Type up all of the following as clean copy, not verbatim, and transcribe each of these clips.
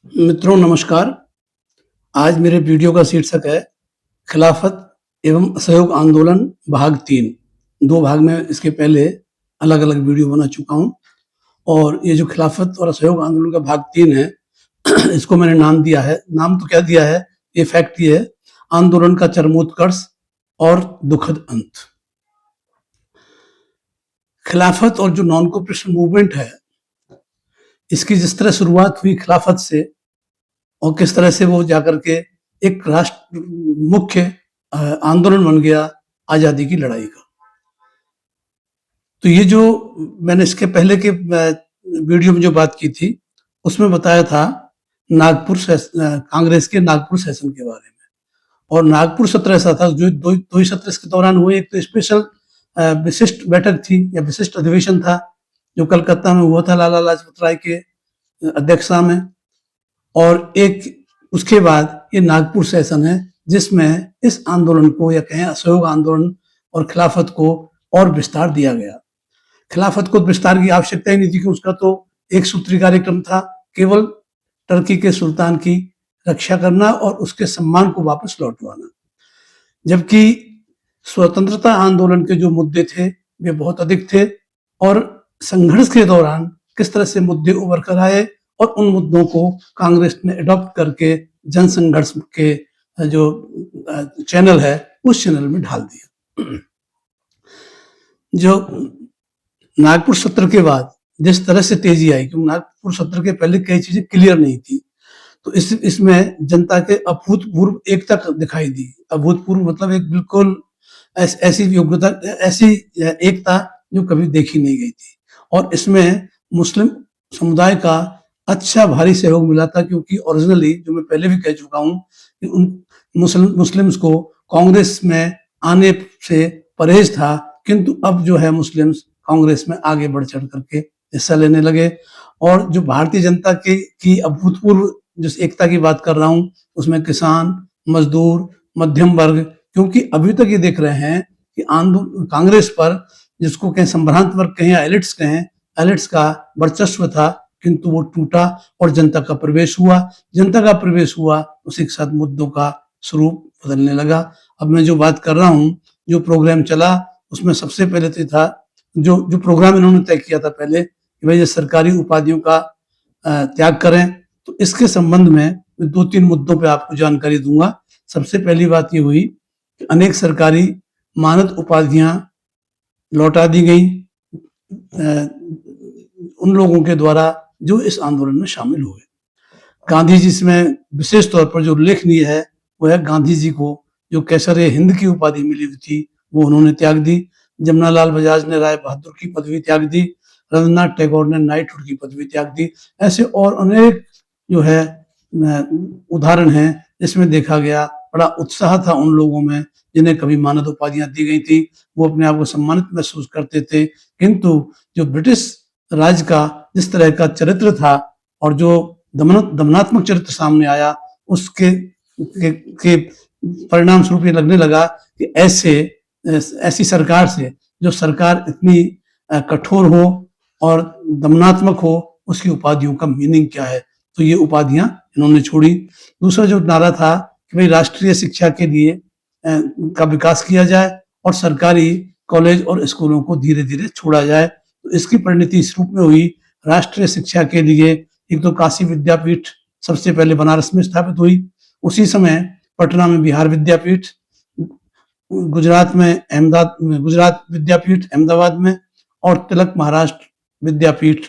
मित्रों नमस्कार। आज मेरे वीडियो का शीर्षक है खिलाफत एवं असहयोग आंदोलन भाग 3। 2 भाग में इसके पहले अलग-अलग वीडियो बना चुका हूँ और ये जो खिलाफत और असहयोग आंदोलन का भाग 3 है इसको मैंने नाम तो क्या दिया है, ये फैक्ट ये है, आंदोलन का चरमोत्कर्ष और दुखद अंत। खिलाफत और जो नॉन कोऑपरेशन मूवमेंट है, इसकी जिस तरह शुरुआत हुई खिलाफत से और किस तरह से वो जाकर के एक राष्ट्र मुख्य आंदोलन बन गया आजादी की लड़ाई का। तो ये जो मैंने इसके पहले के वीडियो में जो बात की थी उसमें बताया था कांग्रेस के नागपुर सेशन के बारे में। और नागपुर सत्र ऐसा था जो दो ही सत्र इसके दौरान हुए। एक तो स्पेशल विशिष्ट बैठक थी या विशिष्ट अधिवेशन था जो कलकत्ता में हुआ था लाला लाजपत राय के अध्यक्षता में, और एक उसके बाद ये नागपुर सेशन है जिसमें इस आंदोलन को या कहें असहयोग आंदोलन और खिलाफत को और विस्तार दिया गया। खिलाफत को विस्तार की आवश्यकता ही नहीं थी कि उसका तो एक सूत्री कार्यक्रम था, केवल टर्की के सुल्तान की रक्षा करना और उसके सम्मान को वापस लौटवाना। जबकि स्वतंत्रता आंदोलन के जो मुद्दे थे वे बहुत अधिक थे और संघर्ष के दौरान किस तरह से मुद्दे उभर कर आए और उन मुद्दों को कांग्रेस ने अडॉप्ट करके जन संघर्ष के जो चैनल है उस चैनल में ढाल दिया। जो नागपुर सत्र के बाद जिस तरह से तेजी आई, क्योंकि नागपुर सत्र के पहले कई चीजें क्लियर नहीं थी, तो इसमें जनता के अभूतपूर्व एकता दिखाई दी। अभूतपूर्व मतलब एक बिल्कुल ऐसी योग्यता, ऐसी एकता जो कभी देखी नहीं गई थी। और इसमें मुस्लिम समुदाय का अच्छा भारी सहयोग मिला था, क्योंकि ओरिजिनली जो मैं पहले भी कह चुका हूँ कि उन मुस्लिम्स को कांग्रेस में आने से परहेज था, किंतु अब जो है मुस्लिम्स कांग्रेस में आगे बढ़ चढ़ करके हिस्सा लेने लगे। और जो भारतीय जनता की अभूतपूर्व जिस एकता की बात कर रहा हूँ उसमें किसान, मजदूर, मध्यम वर्ग, क्योंकि अभी तक ये देख रहे हैं कि कांग्रेस पर जिसको कहें संभ्रांत वर्ग कहें या एलिट्स कहें, एलिट्स का वर्चस्व था, किंतु वो टूटा और जनता का प्रवेश हुआ। जनता का प्रवेश हुआ उसी के साथ मुद्दों का स्वरूप बदलने लगा। अब मैं जो बात कर रहा हूँ, जो प्रोग्राम चला उसमें सबसे पहले तो था जो प्रोग्राम इन्होंने तय किया था पहले कि भाई ये सरकारी उपाधियों का त्याग करें। तो इसके संबंध में 2-3 मुद्दों पे आपको जानकारी दूंगा। सबसे पहली बात ये हुई कि अनेक सरकारी मानद उपाधियां लौटा दी गई उन लोगों के द्वारा जो इस आंदोलन में शामिल हुए। गांधी जी इसमें विशेष तौर पर जो उल्लेखनीय है वो है गांधी जी को जो कैसर हिंद की उपाधि मिली हुई थी वो उन्होंने त्याग दी। जमनालाल बजाज ने राय बहादुर की पदवी त्याग दी। रविन्द्रनाथ टैगोर ने नाइटहुड की पदवी त्याग दी। ऐसे और अनेक जो है उदाहरण हैं जिसमें देखा गया बड़ा उत्साह था उन लोगों में जिन्हें कभी मानद उपाधियां दी गई थी। वो अपने आप को सम्मानित महसूस करते थे, किंतु जो ब्रिटिश राज का जिस तरह का चरित्र था और जो दमनात्मक चरित्र सामने आया उसके के परिणाम स्वरूप ये लगने लगा कि ऐसी सरकार से जो सरकार इतनी कठोर हो और दमनात्मक हो उसकी उपाधियों का मीनिंग क्या है। तो ये उपाधियां इन्होंने छोड़ी। दूसरा जो नारा था कि भाई राष्ट्रीय शिक्षा के लिए का विकास किया जाए और सरकारी कॉलेज और स्कूलों को धीरे धीरे छोड़ा जाए। तो इसकी परिणति इस रूप में हुई, राष्ट्रीय शिक्षा के लिए एक तो काशी विद्यापीठ सबसे पहले बनारस में स्थापित हुई, उसी समय पटना में बिहार विद्यापीठ, गुजरात विद्यापीठ अहमदाबाद में और तिलक महाराष्ट्र विद्यापीठ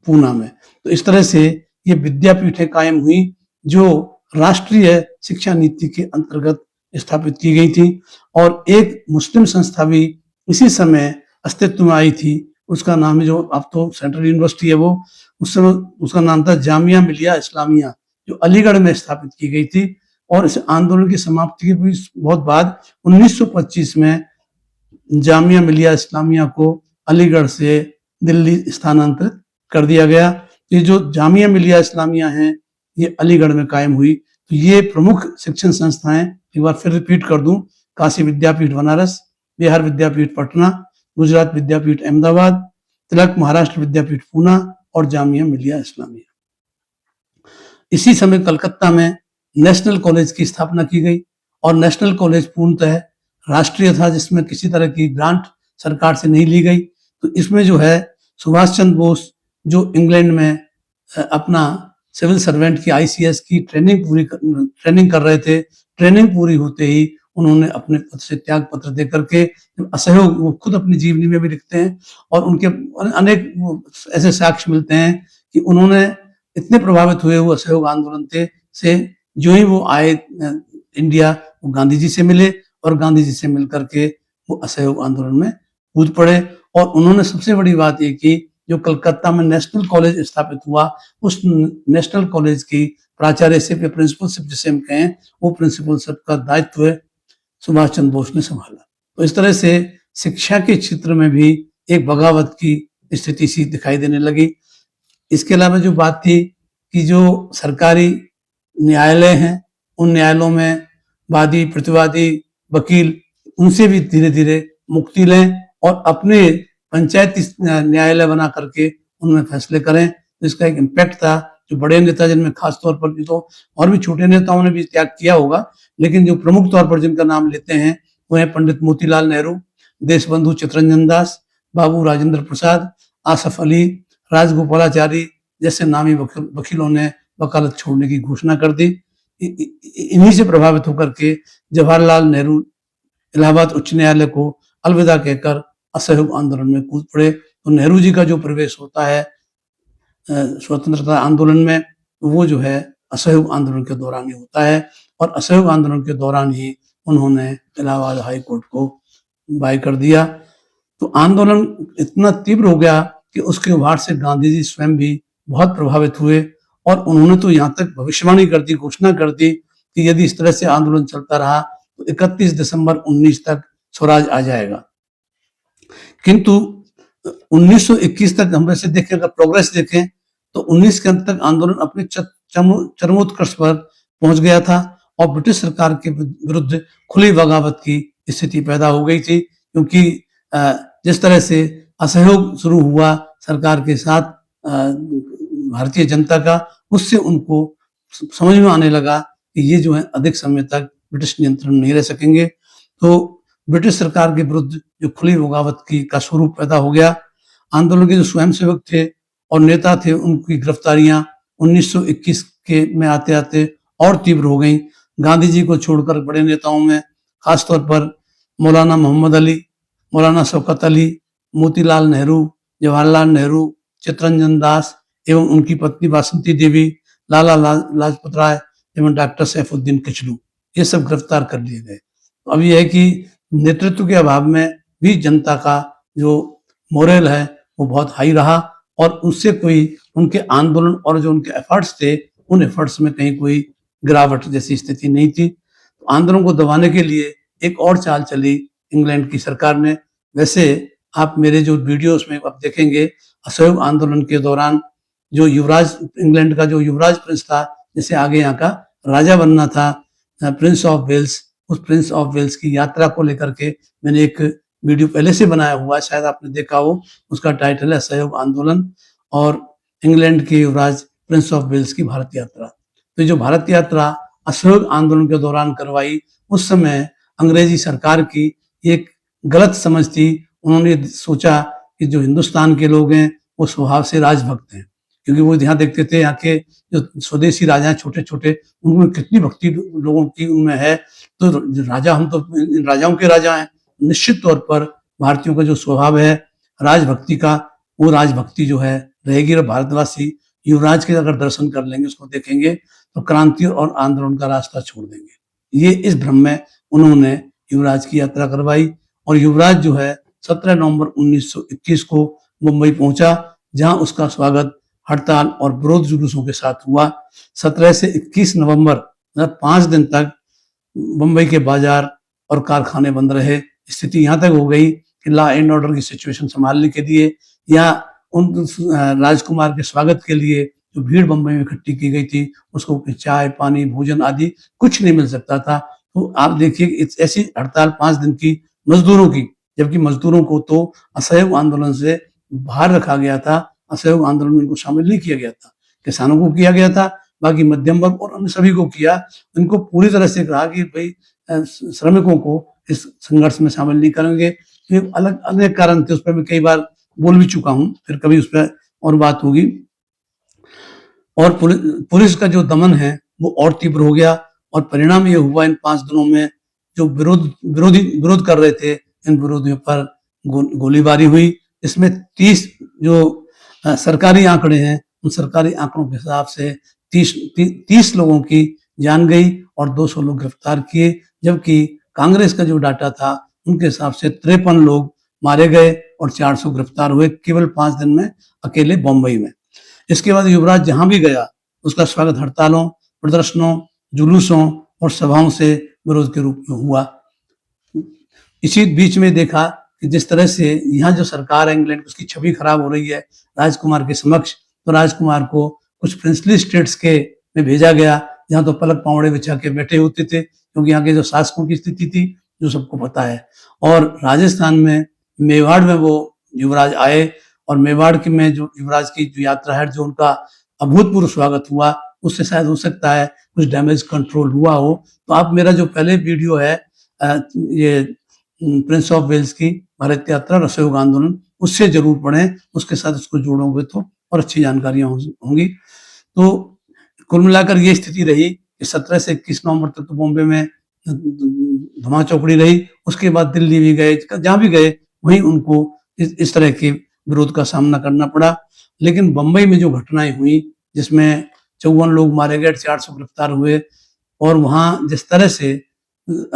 पूना में। तो इस तरह से ये विद्यापीठें कायम हुई जो राष्ट्रीय शिक्षा नीति के अंतर्गत स्थापित की गई थी। और एक मुस्लिम संस्था भी इसी समय अस्तित्व में आई थी, उसका नाम है जो अब तो सेंट्रल यूनिवर्सिटी है, वो उस समय उसका नाम था जामिया मिलिया इस्लामिया, जो अलीगढ़ में स्थापित की गई थी। और इस आंदोलन की समाप्ति के भी बहुत बाद 1925 में जामिया मिलिया इस्लामिया को अलीगढ़ से दिल्ली स्थानांतरित कर दिया गया। ये जो जामिया मिलिया इस्लामिया है ये अलीगढ़ में कायम हुई। तो ये प्रमुख शिक्षण संस्थाएं एक बार फिर रिपीट कर दूं, काशी विद्यापीठ बनारस, बिहार विद्यापीठ पटना, गुजरात विद्यापीठ अहमदाबाद, तिलक महाराष्ट्र विद्यापीठ पूना और जामिया मिलिया इस्लामिया। इसी समय कलकत्ता में नेशनल कॉलेज की स्थापना की गई और नेशनल कॉलेज पूर्णतः राष्ट्रीय था, जिसमें किसी तरह की ग्रांट सरकार से नहीं ली गई। तो इसमें जो है सुभाष चंद्र बोस जो इंग्लैंड में अपना सिविल सर्वेंट की आईसीएस की ट्रेनिंग कर रहे थे, ट्रेनिंग पूरी होते ही उन्होंने अपने पद से त्याग पत्र दे करके असहयोग, वो खुद अपनी जीवनी में भी लिखते हैं और उनके अनेक ऐसे साक्ष्य मिलते हैं कि उन्होंने इतने प्रभावित हुए वो असहयोग आंदोलन से जो ही वो आए इंडिया, वो गांधी जी से मिले और गांधी जी से मिल करके वो असहयोग आंदोलन में कूद पड़े। और उन्होंने सबसे बड़ी बात ये की, जो कलकत्ता में नेशनल कॉलेज स्थापित हुआ, उस नेशनल कॉलेज की प्राचार्यशिप या प्रिंसिपलशिप जिसे हम कहें, वो प्रिंसिपलशिप का दायित्व सुभाष चंद्र बोस ने संभाला। तो इस तरह से शिक्षा के क्षेत्र में भी एक बगावत की स्थिति सी दिखाई देने लगी। इसके अलावा जो बात थी कि जो सरकारी न्यायालय हैं, उन न्यायालयों में वादी प्रतिवादी वकील उनसे भी धीरे धीरे मुक्ति लें और अपने पंचायती न्यायालय बना करके उनमें फैसले करें। तो इसका एक इम्पैक्ट था। जो बड़े नेता, जिनमें खास तौर पर भी तो और भी छोटे नेताओं ने भी त्याग किया होगा, लेकिन जो प्रमुख तौर पर जिनका नाम लेते हैं वो है पंडित मोतीलाल नेहरू, देशबंधु चित्तरंजन दास, बाबू राजेंद्र प्रसाद, आसफ अली, राजगोपालाचारी जैसे नामी वकीलों ने वकालत छोड़ने की घोषणा कर दी। इन्हीं से प्रभावित होकर के जवाहरलाल नेहरू इलाहाबाद उच्च न्यायालय को अलविदा कहकर असहयोग आंदोलन में कूद पड़े। तो नेहरू जी का जो प्रवेश होता है स्वतंत्रता आंदोलन में, वो जो है असहयोग आंदोलन के दौरान ही होता है और असहयोग आंदोलन के दौरान ही उन्होंने इलाहाबाद हाई कोर्ट को बाय कर दिया। तो आंदोलन इतना तीव्र हो गया कि उसके उभार से गांधी जी स्वयं भी बहुत प्रभावित हुए और उन्होंने तो यहाँ तक भविष्यवाणी कर दी, घोषणा कर दी कि यदि इस तरह से आंदोलन चलता रहा तो 31 दिसंबर 19 तक स्वराज आ जाएगा। किंतु 1921 तक हम वैसे देखें, अगर प्रोग्रेस देखें तो 19 के अंत तक आंदोलन अपने चरमोत्कर्ष पर पहुंच गया था और ब्रिटिश सरकार के विरुद्ध खुली बगावत की स्थिति पैदा हो गई थी। क्योंकि जिस तरह से असहयोग शुरू हुआ सरकार के साथ भारतीय जनता का, उससे उनको समझ में आने लगा कि ये जो है अधिक समय तक ब्रिटिश नियंत्रण नहीं रह सकेंगे। तो ब्रिटिश सरकार के विरुद्ध जो खुली बगावत की का स्वरूप पैदा हो गया। आंदोलन के जो स्वयंसेवक थे और नेता थे, उनकी गिरफ्तारियां 1921 के में आते आते और तीव्र हो गई। गांधी जी को छोड़कर बड़े नेताओं में खासतौर पर मौलाना मोहम्मद अली, मौलाना शौकत अली, मोतीलाल नेहरू, जवाहरलाल नेहरू, चित्तरंजन दास एवं उनकी पत्नी वासंती देवी, लाला लाजपत राय एवं डॉक्टर सैफुद्दीन किचलू, ये सब गिरफ्तार कर लिए गए। तो अब यह है कि नेतृत्व के अभाव में भी जनता का जो मोरल है वो बहुत हाई रहा और उससे कोई उनके आंदोलन और जो उनके एफर्ट्स थे, उन एफर्ट्स में कहीं कोई गिरावट जैसी स्थिति नहीं थी। तो आंदोलन को दबाने के लिए एक और चाल चली इंग्लैंड की सरकार ने। वैसे आप मेरे जो वीडियोस में आप देखेंगे, असहयोग आंदोलन के दौरान जो युवराज, इंग्लैंड का जो युवराज प्रिंस था, जिसे आगे यहाँ का राजा बनना था, प्रिंस ऑफ वेल्स, उस प्रिंस ऑफ वेल्स की यात्रा को लेकर के मैंने एक वीडियो पहले से बनाया हुआ है, शायद आपने देखा हो। उसका टाइटल है असहयोग आंदोलन और इंग्लैंड के युवराज प्रिंस ऑफ वेल्स की भारत यात्रा। तो जो भारत यात्रा असहयोग आंदोलन के दौरान करवाई, उस समय अंग्रेजी सरकार की एक गलत समझ थी। उन्होंने सोचा कि जो हिंदुस्तान के लोग हैं वो स्वभाव से राजभक्त हैं, क्योंकि वो यहाँ देखते थे यहाँ के जो स्वदेशी राजा हैं छोटे छोटे, उनमें कितनी भक्ति लोगों की उनमें है। तो राजा, हम तो राजाओं के राजा हैं। निश्चित तौर पर भारतीयों का जो स्वभाव है राजभक्ति का, वो राजभक्ति जो है रहेगी और भारतवासी युवराज के अगर दर्शन कर लेंगे, उसको देखेंगे, तो क्रांति और आंदोलन का रास्ता छोड़ देंगे। ये इस भ्रम में उन्होंने युवराज की यात्रा करवाई और युवराज जो है 17 नवंबर 1921 को मुंबई पहुंचा, जहां उसका स्वागत हड़ताल और विरोध जुलूसों के साथ हुआ। 17 से 21 नवंबर, मतलब 5 दिन तक मुंबई के बाजार और कारखाने बंद रहे। स्थिति यहाँ तक हो गई कि लॉ एंड ऑर्डर की सिचुएशन संभालने के लिए या उन राजकुमार के स्वागत के लिए जो भीड़ मुंबई में इकट्ठी की गई थी, उसको चाय पानी भोजन आदि कुछ नहीं मिल सकता था। तो आप देखिए ऐसी हड़ताल 5 दिन की मजदूरों की, जबकि मजदूरों को तो असहयोग आंदोलन से बाहर रखा गया था, असहयोग आंदोलन में इनको शामिल नहीं किया गया था। किसानों को किया गया था, बाकी मध्यम वर्ग और अन्य सभी को किया। उनको पूरी तरह से कहा कि भाई श्रमिकों को इस संघर्ष में शामिल नहीं करेंगे। ये अलग अनेक कारण थे, उस पर मैं कई बार बोल भी चुका हूँ, फिर कभी उस पर और बात होगी। और पुलिस का जो दमन है वो और तीव्र हो गया और परिणाम ये हुआ इन 5 दिनों में जो विरोध कर रहे थे, इन विरोधियों पर गोलीबारी हुई। इसमें 30 जो सरकारी आंकड़े हैं, उन सरकारी आंकड़ों के हिसाब से 30 लोगों की जान गई और 200 लोग गिरफ्तार किए, जबकि कांग्रेस का जो डाटा था उनके हिसाब से 53 लोग मारे गए और 400 गिरफ्तार हुए केवल 5 दिन में, अकेले बम्बई में। इसके बाद युवराज जहां भी गया उसका स्वागत हड़तालों, प्रदर्शनों, जुलूसों और सभाओं से विरोध के रूप में हुआ। इसी बीच में देखा कि जिस तरह से यहाँ जो सरकार है इंग्लैंड, उसकी छवि खराब हो रही है राजकुमार के समक्ष, तो राजकुमार को कुछ प्रिंसली स्टेट्स के में भेजा गया जहाँ तो पलक पावड़े बिछा के बैठे होते थे, क्योंकि यहाँ के जो शासकों की स्थिति थी जो सबको पता है। और राजस्थान में मेवाड़ में वो युवराज आए और मेवाड़ के में जो युवराज की जो यात्रा है, जो उनका अभूतपूर्व स्वागत हुआ, उससे शायद हो सकता है कुछ डैमेज कंट्रोल हुआ हो। तो आप मेरा जो पहले वीडियो है ये प्रिंस ऑफ वेल्स की भारत यात्रा और असहयोग आंदोलन, उससे जरूर पढ़ें, उसके साथ उसको जोड़ोगे तो और अच्छी जानकारियां होंगी। तो कुल मिलाकर ये स्थिति रही कि 17 से 21 नवंबर तक तो बॉम्बे में धमा चौकड़ी रही। उसके बाद दिल्ली भी गए, जहां भी गए वहीं उनको इस तरह के विरोध का सामना करना पड़ा। लेकिन बम्बई में जो घटनाएं हुई, जिसमें 54 लोग मारे गए, 400 गिरफ्तार हुए, और वहां जिस तरह से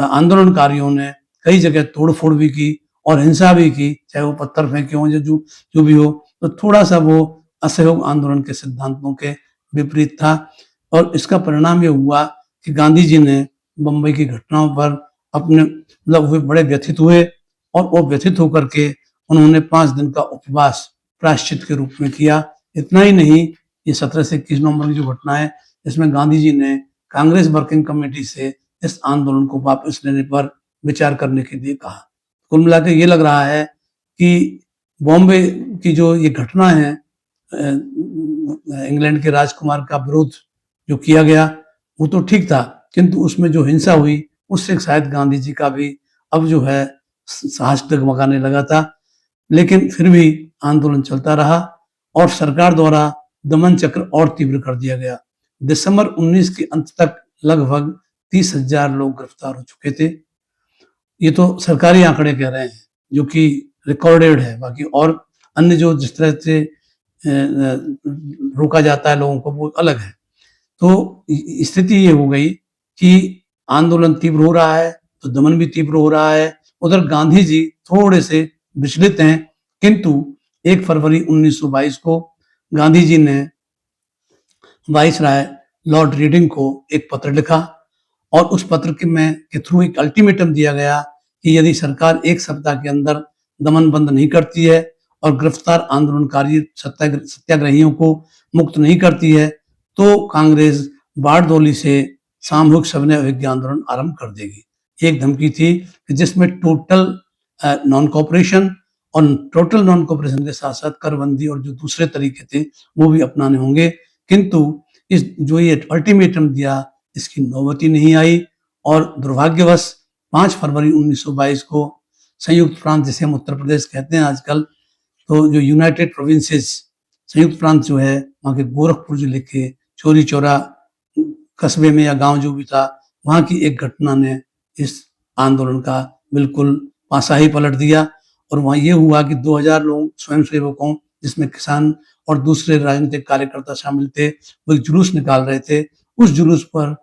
आंदोलनकारियों ने कई जगह तोड़फोड़ भी की और हिंसा भी की, चाहे वो पत्थर फेंके हों, जो भी हो, तो थोड़ा सा वो असहयोग आंदोलन के सिद्धांतों के विपरीत था। और इसका परिणाम ये हुआ कि गांधी जी ने बम्बई की घटनाओं पर अपने मतलब वे बड़े व्यथित हुए और वो व्यथित होकर के उन्होंने 5 दिन का उपवास प्रायश्चित के रूप में किया। इतना ही नहीं, ये 17 से 21 नवंबर की जो घटना है, इसमें गांधी जी ने कांग्रेस वर्किंग कमेटी से इस आंदोलन को वापस लेने पर विचार करने के लिए कहा। कुल मिलाकर ये लग रहा है कि बॉम्बे की जो ये घटना है, इंग्लैंड के राजकुमार का विरोध जो किया गया, वो तो ठीक था, किंतु उसमें जो हिंसा हुई उससे शायद गांधी जी का भी अब जो है साहस डगमगाने लगा था। लेकिन फिर भी आंदोलन चलता रहा और सरकार द्वारा दमन चक्र और तीव्र कर दिया गया। दिसंबर 19 के अंत तक लगभग 30,000 लोग गिरफ्तार हो चुके थे। ये तो सरकारी आंकड़े कह रहे हैं, जो कि रिकॉर्डेड है। बाकी और अन्य जो जिस तरह से रोका जाता है लोगों को, वो अलग है। तो स्थिति ये हो गई कि आंदोलन तीव्र हो रहा है तो दमन भी तीव्र हो रहा है। उधर गांधी जी थोड़े से विचलित हैं, किंतु 1 फरवरी 1922 को गांधी जी ने वाइसराय लॉर्ड रीडिंग को एक पत्र लिखा और उस पत्र के थ्रू एक अल्टीमेटम दिया गया कि यदि सरकार 1 सप्ताह के अंदर दमन बंद नहीं करती है और गिरफ्तार आंदोलनकारी सत्याग्रहियों को मुक्त नहीं करती है, तो कांग्रेस बारडोली से सामूहिक सविनय अवज्ञा आंदोलन आरंभ कर देगी। एक धमकी थी कि जिसमें टोटल नॉन कोऑपरेशन और टोटल नॉन कोऑपरेशन के साथ साथ करबंदी और जो दूसरे तरीके थे वो भी अपनाने होंगे। किंतु इस जो ये अल्टीमेटम दिया, इसकी नौबत ही नहीं आई और दुर्भाग्यवश 5 फरवरी 1922 को संयुक्त प्रांत, जिसे हम उत्तर प्रदेश कहते हैं आजकल, तो जो यूनाइटेड प्रोविंसेस संयुक्त प्रांत जो है, वहाँ के गोरखपुर जिले के चौरी चौरा कस्बे में या गांव जो भी था, वहाँ की एक घटना ने इस आंदोलन का बिल्कुल पासा ही पलट दिया। और वहाँ ये हुआ कि 2000 लोग स्वयंसेवकों, जिसमें किसान और दूसरे राजनीतिक कार्यकर्ता शामिल थे, वो एक जुलूस निकाल रहे थे। उस जुलूस पर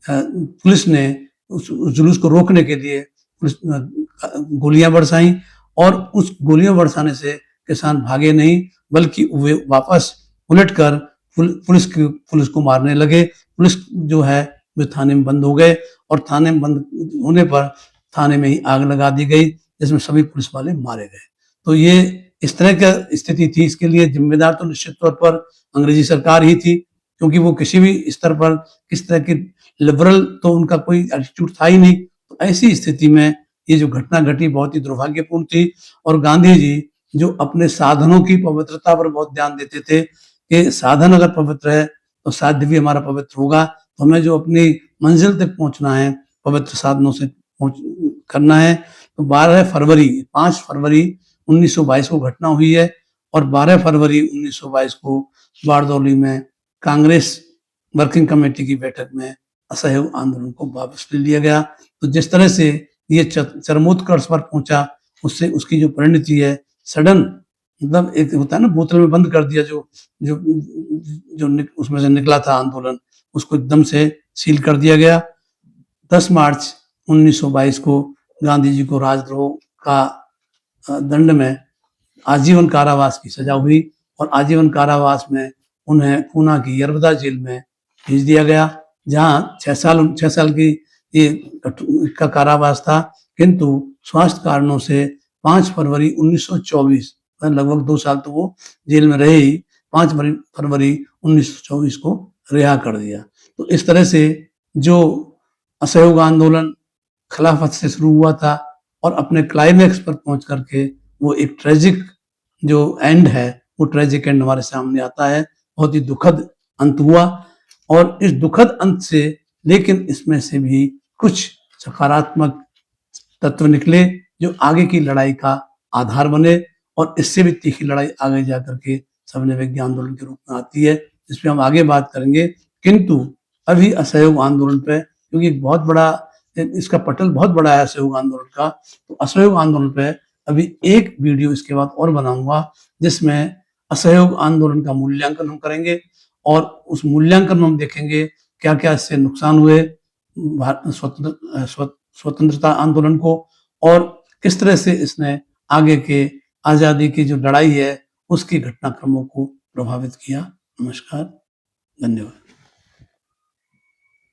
पुलिस ने उस जुलूस को रोकने के लिए गोलियां बरसाई और उस गोलियां बरसाने से किसान भागे नहीं, बल्कि वे वापस उलटकर पुलिस को मारने लगे। पुलिस जो है वे थाने में बंद हो गए और थाने में बंद होने पर थाने में ही आग लगा दी गई, जिसमें सभी पुलिस वाले मारे गए। तो ये इस तरह का स्थिति थी। इसके लिए जिम्मेदार तो निश्चित तौर पर अंग्रेजी सरकार ही थी, क्योंकि वो किसी भी स्तर पर किस तरह की लिबरल तो उनका कोई एटीट्यूड था ही नहीं। तो ऐसी स्थिति में ये जो घटना घटी बहुत ही दुर्भाग्यपूर्ण थी। और गांधी जी जो अपने साधनों की पवित्रता पर बहुत ध्यान देते थे कि साधन अगर पवित्र है तो साध्य भी हमारा पवित्र होगा। तो हमें जो अपनी मंजिल तक पहुंचना है, पवित्र साधनों से करना है। तो 5 फरवरी 1922 को घटना हुई है और 12 फरवरी 1922 को बारदौली में कांग्रेस वर्किंग कमेटी की बैठक में असहयोग आंदोलन को वापस ले लिया गया। तो जिस तरह से ये चरमोत्कर्ष पर पहुंचा, उससे उसकी जो परिणति है सडन, मतलब एक होता है ना बोतल में बंद कर दिया, जो जो जो उसमें से निकला था आंदोलन, उसको एकदम से सील कर दिया गया। 10 मार्च 1922 को गांधी जी को राजद्रोह का दंड में आजीवन कारावास की सजा हुई और आजीवन कारावास में उन्हें पूना की यरवदा जेल में भेज दिया गया, जहां 6 साल की ये का कारावास था। किंतु स्वास्थ्य कारणों से 5 फरवरी 1924, लगभग 2 साल तो वो जेल में रहे ही, 5 फरवरी 1924 को रिहा कर दिया। तो इस तरह से जो असहयोग आंदोलन खिलाफत से शुरू हुआ था और अपने क्लाइमैक्स पर पहुंच करके वो एक ट्रेजिक जो एंड है, वो ट्रेजिक एंड हमारे सामने आता है। बहुत ही दुखद अंत हुआ और इस दुखद अंत से, लेकिन इसमें से भी कुछ सकारात्मक तत्व निकले जो आगे की लड़ाई का आधार बने और इससे भी तीखी लड़ाई आगे जाकर के सविनय अवज्ञा आंदोलन के रूप में आती है, जिस पे हम आगे बात करेंगे। किंतु अभी असहयोग आंदोलन पे, क्योंकि बहुत बड़ा इसका पटल बहुत बड़ा है असहयोग आंदोलन का, तो असहयोग आंदोलन पे अभी एक वीडियो इसके बाद और बनाऊंगा, जिसमें असहयोग आंदोलन का मूल्यांकन हम करेंगे और उस मूल्यांकन में हम देखेंगे क्या क्या इससे नुकसान हुए स्वतंत्रता आंदोलन को और किस तरह से इसने आगे के आजादी की जो लड़ाई है उसकी घटनाक्रमों को प्रभावित किया। नमस्कार, धन्यवाद।